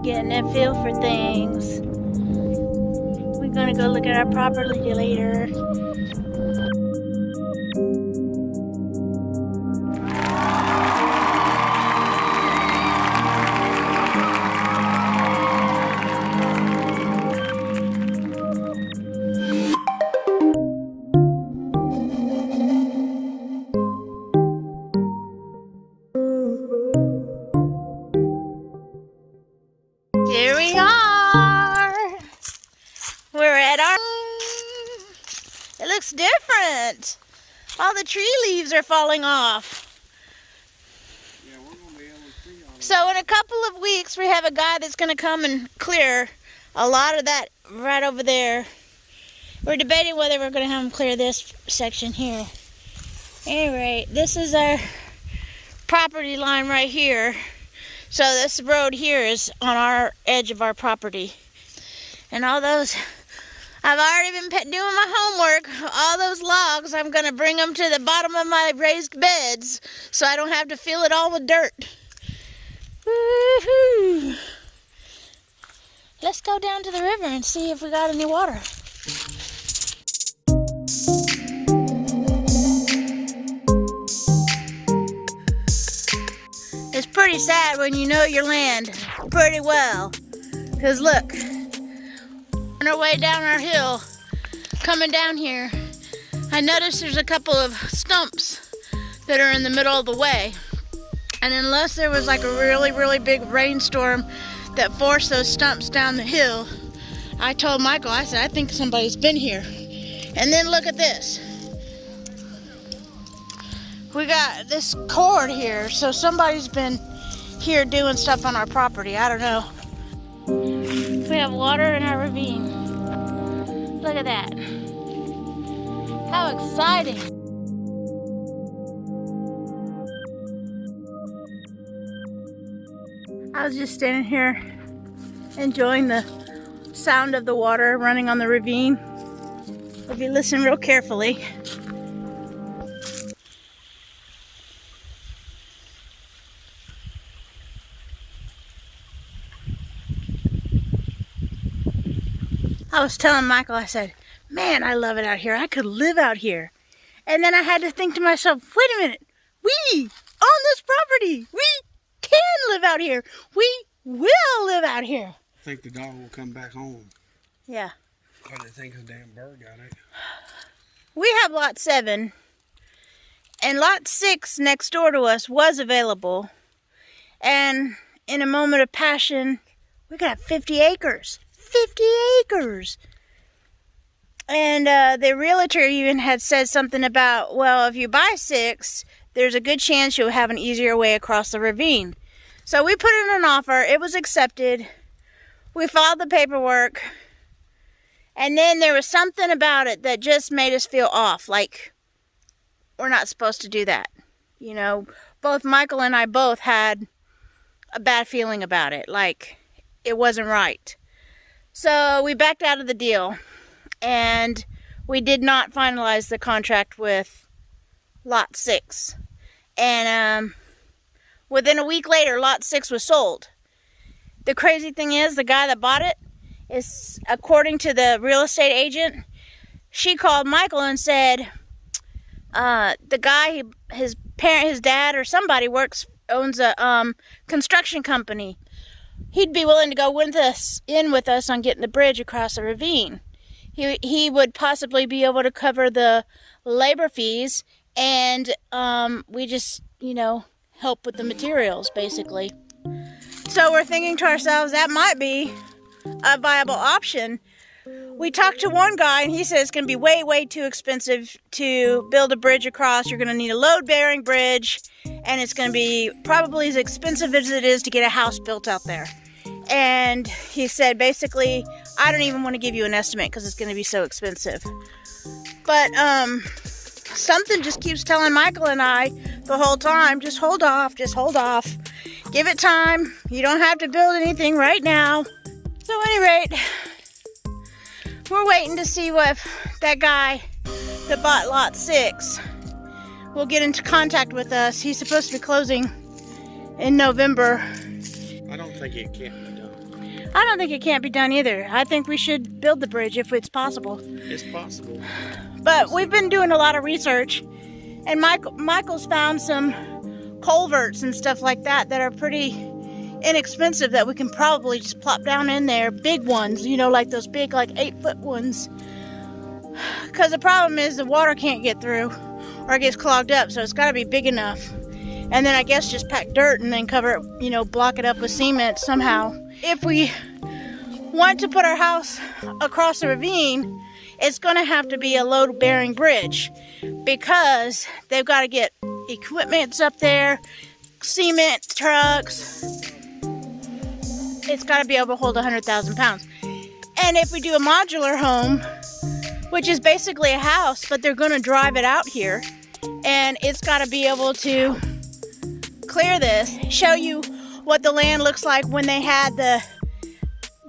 Getting a feel for things. We're gonna go look at our property later. Here we are. We're at our... It looks different. All the tree leaves are falling off. Yeah, we're going to be able to see all So in a couple of weeks, we have a guy that's going to come and clear a lot of that right over there. We're debating whether we're going to have him clear this section here. Anyway, this is our property line right here. So this road here is on our edge of our property. And all those, I've already been doing my homework. All those logs, I'm going to bring them to the bottom of my raised beds so I don't have to fill it all with dirt. Woohoo! Let's go down to the river and see if we got any water. It's pretty sad when you know your land pretty well. Because look, on our way down our hill, coming down here, I noticed there's a couple of stumps that are in the middle of the way. And unless there was like a really, really big rainstorm that forced those stumps down the hill, I told Michael, I said, I think somebody's been here. And then look at this. We got this cord here, so somebody's been here doing stuff on our property. I don't know. We have water in our ravine. Look at that. How exciting. I was just standing here enjoying the sound of the water running on the ravine. If you listen real carefully. I was telling Michael, I said, man, I love it out here. I could live out here. And then I had to think to myself, wait a minute. We own this property. We can live out here. We will live out here. I think the dog will come back home. Yeah. Because I think a damn bird got it. We have lot 7. And lot 6 next door to us was available. And in a moment of passion, we got 50 acres. 50 acres. And the realtor even had said something about, well, if you buy 6, there's a good chance you'll have an easier way across the ravine. So we put in an offer. It was accepted. We filed the paperwork. And then there was something about it that just made us feel off. Like, we're not supposed to do that. You know, both Michael and I both had a bad feeling about it. Like, it wasn't right. So we backed out of the deal, and we did not finalize the contract with lot 6. And within a week later, lot 6 was sold. The crazy thing is, the guy that bought it is, according to the real estate agent, she called Michael and said, the guy, his dad or somebody owns a construction company. He'd be willing to go in with us on getting the bridge across the ravine. He would possibly be able to cover the labor fees, and we just, you know, help with the materials, basically. So we're thinking to ourselves, that might be a viable option. We talked to one guy, and he says it's going to be way, way too expensive to build a bridge across. You're going to need a load-bearing bridge, and it's going to be probably as expensive as it is to get a house built out there. And he said, basically, I don't even want to give you an estimate because it's going to be so expensive. But something just keeps telling Michael and I the whole time, just hold off, give it time. You don't have to build anything right now. So at any rate, we're waiting to see what that guy that bought lot 6 will get into contact with us. He's supposed to be closing in November. I don't think it can't be done. I don't think it can't be done either. I think we should build the bridge if it's possible. It's possible. But we've been doing a lot of research, and Michael's found some culverts and stuff like that that are pretty inexpensive that we can probably just plop down in there. Big ones, you know, like those big, like 8-foot ones. Because the problem is the water can't get through or it gets clogged up, so it's got to be big enough. And then I guess just pack dirt and then cover it, you know, block it up with cement somehow. If we want to put our house across the ravine, it's going to have to be a load-bearing bridge because they've got to get equipment up there, cement trucks. It's got to be able to hold 100,000 pounds. And if we do a modular home, which is basically a house, but they're going to drive it out here, and it's got to be able to clear this, show you what the land looks like when they had the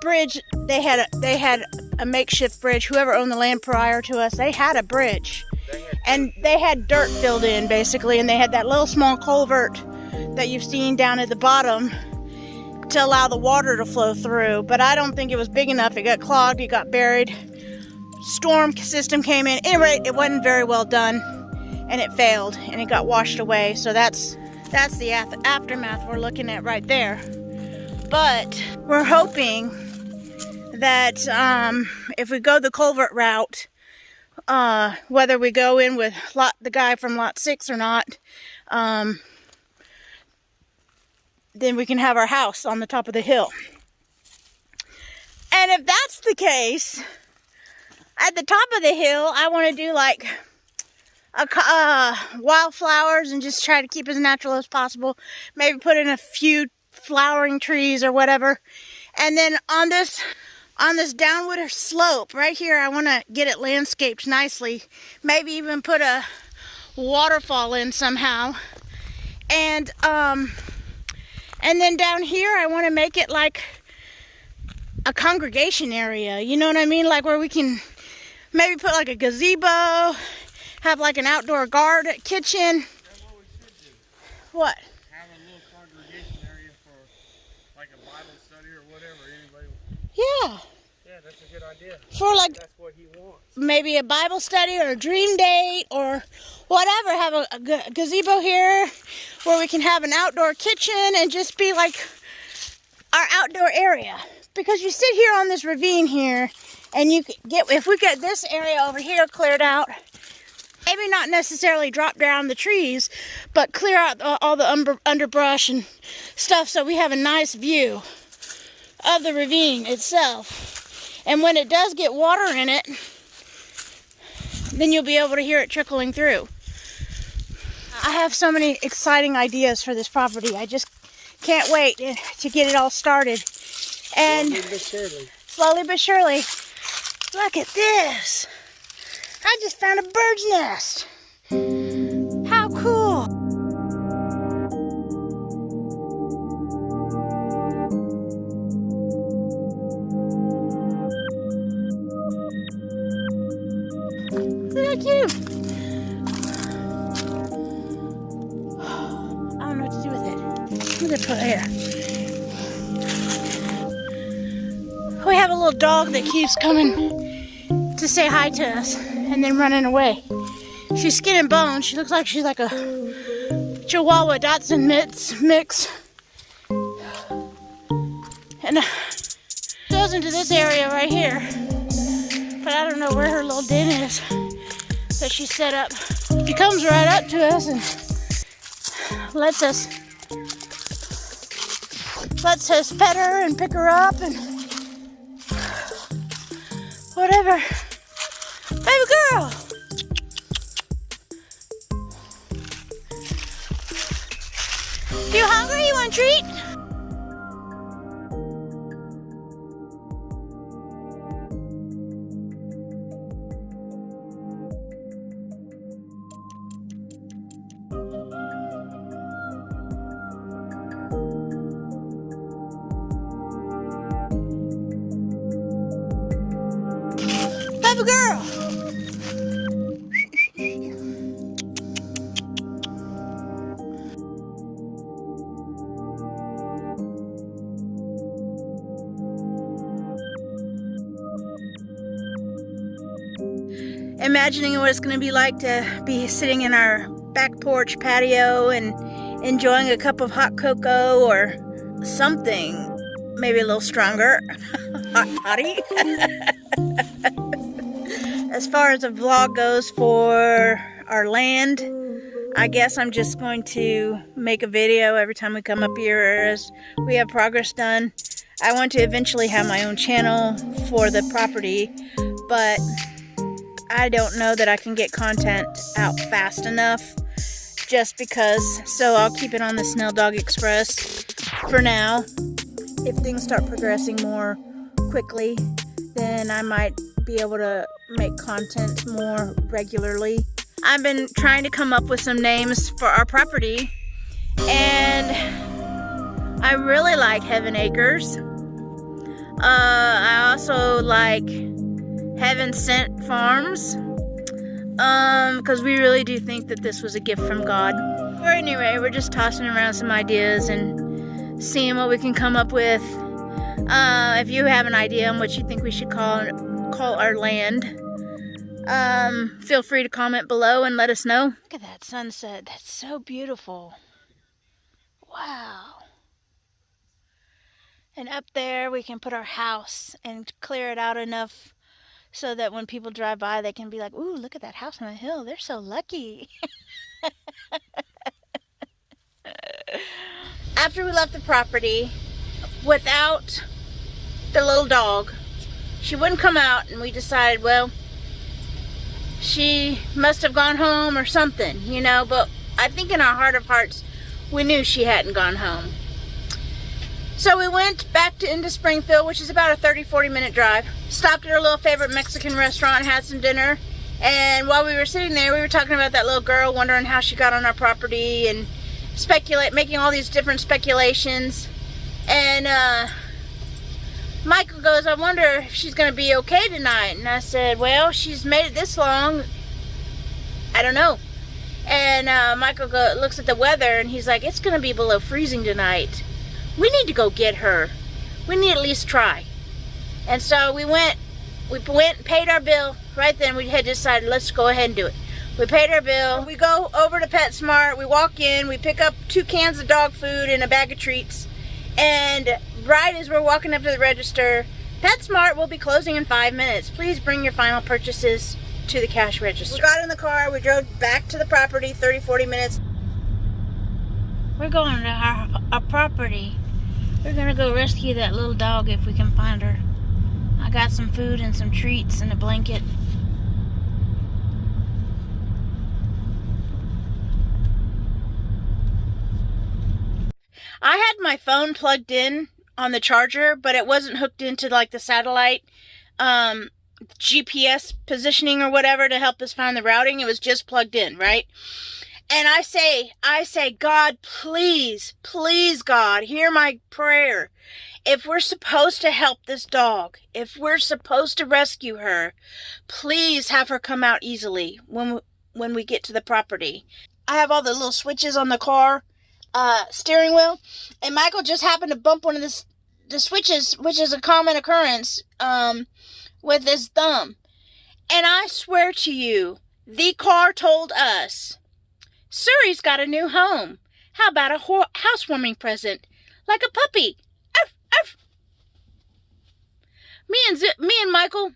bridge. They had a makeshift bridge. Whoever owned the land prior to us, they had a bridge, and they had dirt filled in basically, and they had that little small culvert that you've seen down at the bottom to allow the water to flow through. But I don't think it was big enough. It got clogged, it got buried. Storm system came in. Anyway, it wasn't very well done, and it failed, and it got washed away. So that's the aftermath we're looking at right there. But we're hoping that if we go the culvert route, whether we go in with the guy from lot 6 or not, then we can have our house on the top of the hill. And if that's the case, at the top of the hill, I want to do like wildflowers and just try to keep as natural as possible. Maybe put in a few flowering trees or whatever. And then on this downward slope right here, I want to get it landscaped nicely. Maybe even put a waterfall in somehow. And then down here, I want to make it like a congregation area. You know what I mean? Like where we can maybe put like a gazebo, have like an outdoor garden, kitchen. That's what we should do. What? Have a little congregation area for like a Bible study or whatever. Anybody? Yeah. Yeah, that's a good idea. For like That's what he wants. maybe a Bible study or a dream date or whatever. Have a gazebo here where we can have an outdoor kitchen and just be like our outdoor area. Because you sit here on this ravine here, and if we get this area over here cleared out, maybe not necessarily drop down the trees, but clear out all the underbrush and stuff so we have a nice view of the ravine itself. And when it does get water in it, then you'll be able to hear it trickling through. I have so many exciting ideas for this property. I just can't wait to get it all started. And slowly but surely, look at this. I just found a bird's nest. How cool. Look how cute. I don't know what to do with it. I'm gonna put it here. We have a little dog that keeps coming to say hi to us and then running away. She's skin and bone. She looks like she's like a Chihuahua Dachshund mix. And goes into this area right here. But I don't know where her little den is that she set up. She comes right up to us and lets us pet her and pick her up and whatever. Baby girl. You hungry? You want a treat? Baby girl. imagining what it's going to be like to be sitting in our back porch patio and enjoying a cup of hot cocoa or something, maybe a little stronger. Hot toddy. As far as a vlog goes for our land, I guess I'm just going to make a video every time we come up here as we have progress done. I want to eventually have my own channel for the property, but I don't know that I can get content out fast enough just because, so I'll keep it on the Snell Dog Express for now. If things start progressing more quickly, then I might be able to make content more regularly. I've been trying to come up with some names for our property, and I really like Heaven Acres. I also like Heaven Sent Farms, because we really do think that this was a gift from God. Or anyway, we're just tossing around some ideas and seeing what we can come up with. If you have an idea on what you think we should call our land, feel free to comment below and let us know. Look at that sunset. That's so beautiful. Wow. And up there we can put our house and clear it out enough so that when people drive by they can be like, ooh, look at that house on the hill. They're so lucky. After we left the property, without the little dog, she wouldn't come out, and we decided, well, she must have gone home or something, you know, but I think in our heart of hearts we knew she hadn't gone home. So we went back into Springfield, which is about a 30-40 minute drive. Stopped at our little favorite Mexican restaurant, had some dinner, and while we were sitting there we were talking about that little girl, wondering how she got on our property and making all these different speculations. And Michael goes, I wonder if she's gonna be okay tonight. And I said, well, she's made it this long, I don't know. And Michael looks at the weather and he's like, it's gonna be below freezing tonight. We need to go get her. We need to at least try. And so we went and paid our bill. Right then we had decided, let's go ahead and do it. We paid our bill. We go over to PetSmart. We walk in. We pick up 2 cans of dog food and a bag of treats. And right as we're walking up to the register, PetSmart will be closing in 5 minutes. Please bring your final purchases to the cash register. We got in the car. We drove back to the property, 30-40 minutes. We're going to our property. We're gonna go rescue that little dog if we can find her. I got some food and some treats and a blanket. I had my phone plugged in on the charger, but it wasn't hooked into like the satellite GPS positioning or whatever to help us find the routing. It was just plugged in, right? And I say, God, please, please, God, hear my prayer. If we're supposed to help this dog, if we're supposed to rescue her, please have her come out easily when we get to the property. I have all the little switches on the car steering wheel, and Michael just happened to bump one of the switches, which is a common occurrence, with his thumb. And I swear to you, the car told us, Suri's got a new home. How about a housewarming present? Like a puppy. Arf, arf. Me and Michael,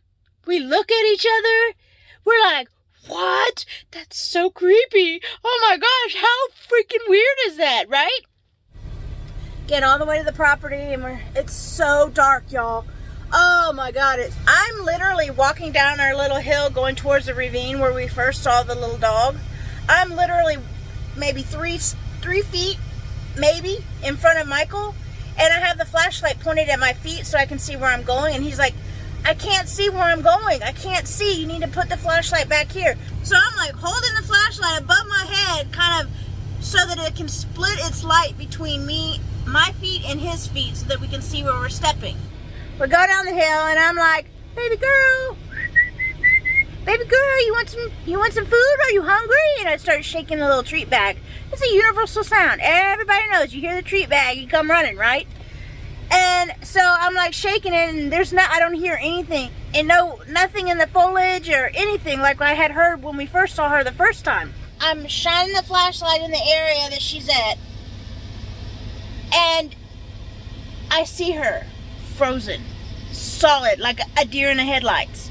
we look at each other. We're like, what? That's so creepy. Oh my gosh, how freaking weird is that, right? Get all the way to the property, and it's so dark, y'all. Oh my God, I'm literally walking down our little hill going towards the ravine where we first saw the little dog. I'm literally maybe three feet, maybe, in front of Michael, and I have the flashlight pointed at my feet so I can see where I'm going, and he's like, I can't see where I'm going. I can't see. You need to put the flashlight back here. So I'm like holding the flashlight above my head, kind of so that it can split its light between my feet and his feet so that we can see where we're stepping. We go down the hill, and I'm like, baby girl, you want some food? Are you hungry? And I started shaking the little treat bag. It's a universal sound. Everybody knows, you hear the treat bag, you come running, right? And so I'm like shaking it, and I don't hear anything, and nothing in the foliage or anything like I had heard when we first saw her the first time. I'm shining the flashlight in the area that she's at, and I see her frozen, solid, like a deer in the headlights,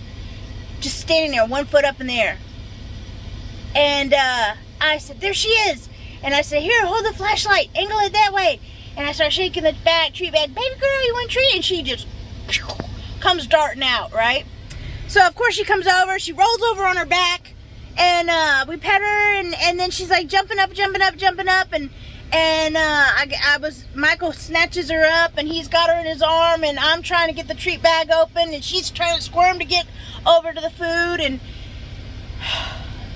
just standing there, 1 foot up in the air. And I said, there she is. And I said, here, hold the flashlight, angle it that way. And I start shaking the tree back, baby girl, you want a treat? And she just comes darting out, right? So of course she comes over, she rolls over on her back, and we pet her, and then she's like jumping up, and Michael snatches her up, and he's got her in his arm, and I'm trying to get the treat bag open, and she's trying to squirm to get over to the food. And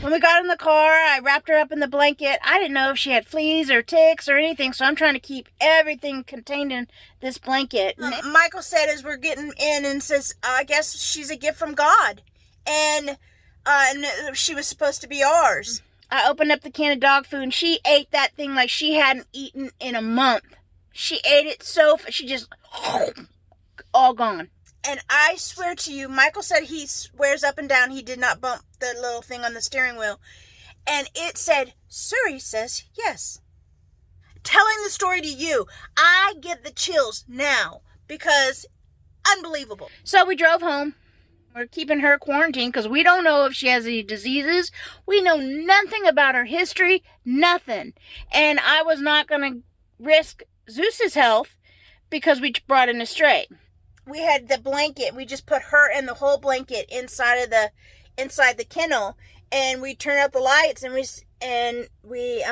when we got in the car, I wrapped her up in the blanket. I didn't know if she had fleas or ticks or anything, so I'm trying to keep everything contained in this blanket. Michael said as we're getting in, and says, I guess she's a gift from God, and she was supposed to be ours. I opened up the can of dog food, and she ate that thing like she hadn't eaten in a month. She ate it so fast, she just all gone. And I swear to you, Michael said he swears up and down he did not bump the little thing on the steering wheel. And it said, Suri says yes. Telling the story to you, I get the chills now because unbelievable. So we drove home. We're keeping her quarantined because we don't know if she has any diseases. We know nothing about her history, nothing. And I was not going to risk Zeus's health because we brought in a stray. We had the blanket. We just put her and the whole blanket inside the kennel, and we turned out the lights, and we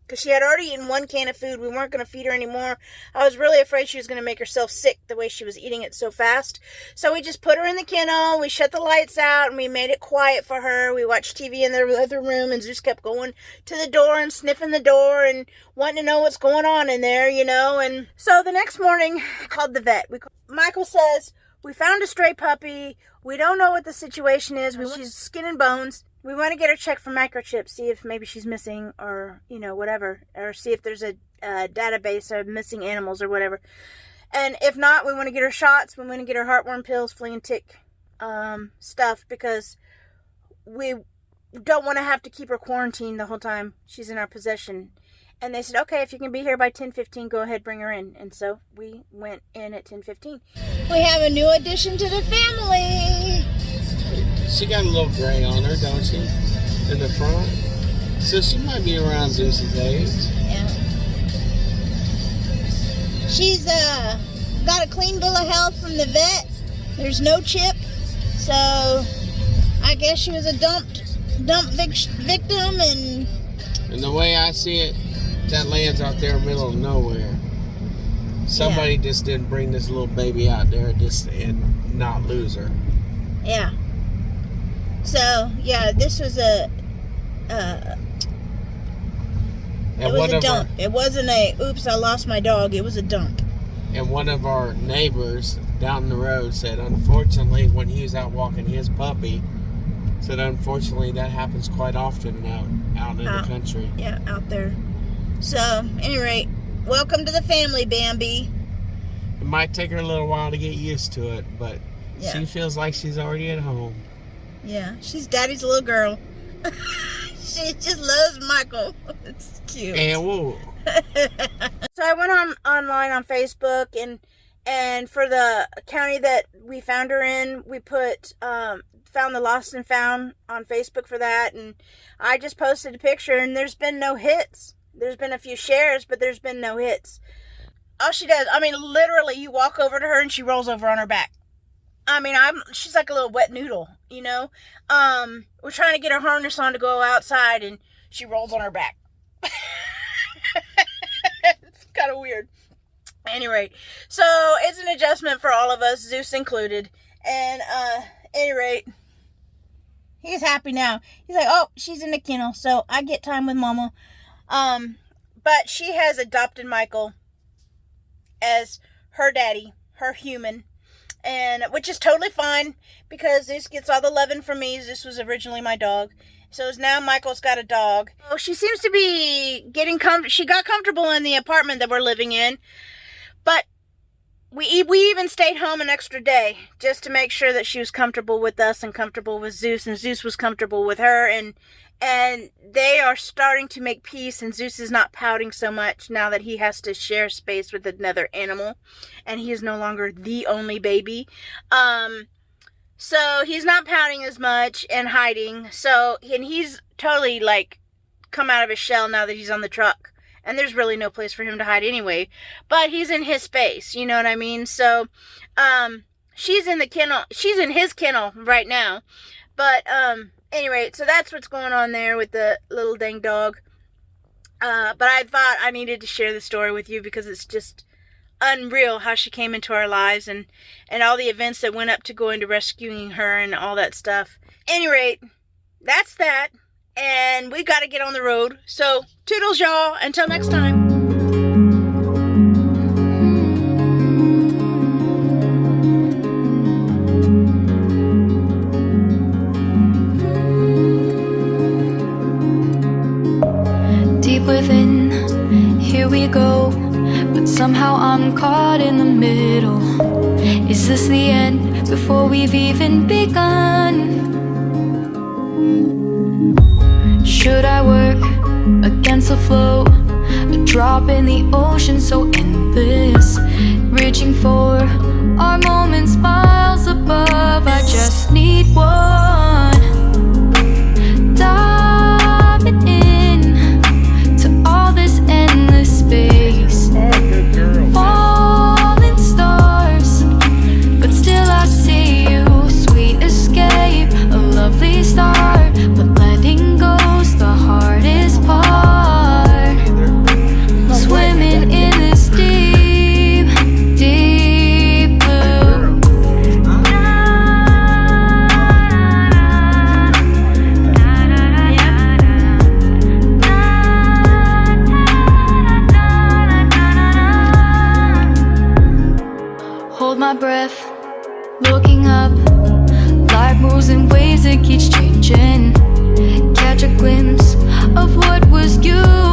because she had already eaten 1 can of food. We weren't going to feed her anymore. I was really afraid she was going to make herself sick the way she was eating it so fast. So we just put her in the kennel. We shut the lights out, and we made it quiet for her. We watched TV in the other room, and Zeus kept going to the door and sniffing the door and wanting to know what's going on in there, you know. And so the next morning, I called the vet. Michael says, we found a stray puppy. We don't know what the situation is. She's skin and bones. We want to get her checked for microchips, see if maybe she's missing or, you know, whatever. Or see if there's a database of missing animals or whatever. And if not, we want to get her shots. We want to get her heartworm pills, flea and tick stuff. Because we don't want to have to keep her quarantined the whole time she's in our possession. And they said, okay, if you can be here by 10:15, go ahead, bring her in. And so we went in at 10:15. We have a new addition to the family. She got a little gray on her, don't she? In the front. So she might be around Zeus's age. Yeah. She's got a clean bill of health from the vet. There's no chip. So I guess she was a dump victim. And the way I see it, that land's out there in the middle of nowhere. Somebody just didn't bring this little baby out there and not lose her. Yeah. So, yeah, this was it was a dump. It wasn't a, oops, I lost my dog. It was a dump. And one of our neighbors down the road said, unfortunately, when he was out walking his puppy, said, unfortunately, that happens quite often out in the country. Yeah, out there. So, at any rate, welcome to the family, Bambi. It might take her a little while to get used to it, but she feels like she's already at home. Yeah, she's daddy's little girl. She just loves Michael. It's cute. And whoa. So I went online on Facebook, and for the county that we found her in, we put found the lost and found on Facebook for that, and I just posted a picture, and there's been no hits. There's been a few shares, but there's been no hits. All she does, I mean, literally, you walk over to her and she rolls over on her back. I mean, she's like a little wet noodle, you know. We're trying to get her harness on to go outside, and she rolls on her back. It's kind of weird. At any rate, so it's an adjustment for all of us, Zeus included. And at any rate, he's happy now. He's like, oh, she's in the kennel, so I get time with Mama. But she has adopted Michael as her daddy, her human. And which is totally fine because Zeus gets all the loving from me. Zeus was originally my dog. So now Michael's got a dog. Oh, she seems to be getting she got comfortable in the apartment that we're living in. But we even stayed home an extra day just to make sure that she was comfortable with us and comfortable with Zeus, and Zeus was comfortable with her, and they are starting to make peace, and Zeus is not pouting so much now that he has to share space with another animal, and he is no longer the only baby. So he's not pouting as much and hiding. And he's totally like come out of his shell now that he's on the truck. And there's really no place for him to hide anyway. But he's in his space, you know what I mean? So, she's in the kennel. She's in his kennel right now. But, anyway, so that's what's going on there with the little dang dog. But I thought I needed to share the story with you because it's just unreal how she came into our lives and all the events that went up to going to rescuing her and all that stuff. At any rate, that's that. And we got to get on the road. So, toodles, y'all. Until next time. Deep within, here we go. But somehow I'm caught in the middle. Is this the end before we've even begun? Should I work against the flow? A drop in the ocean so endless, reaching for our moments miles above. I just need one. Diving in to all this endless space. Falling stars, but still I see you. Sweet escape, a lovely start, but letting go's the hardest part. Swimming in this deep, deep blue. Hold my breath, looking up. Life moves in waves that keeps changing. Catch a glimpse of what was you.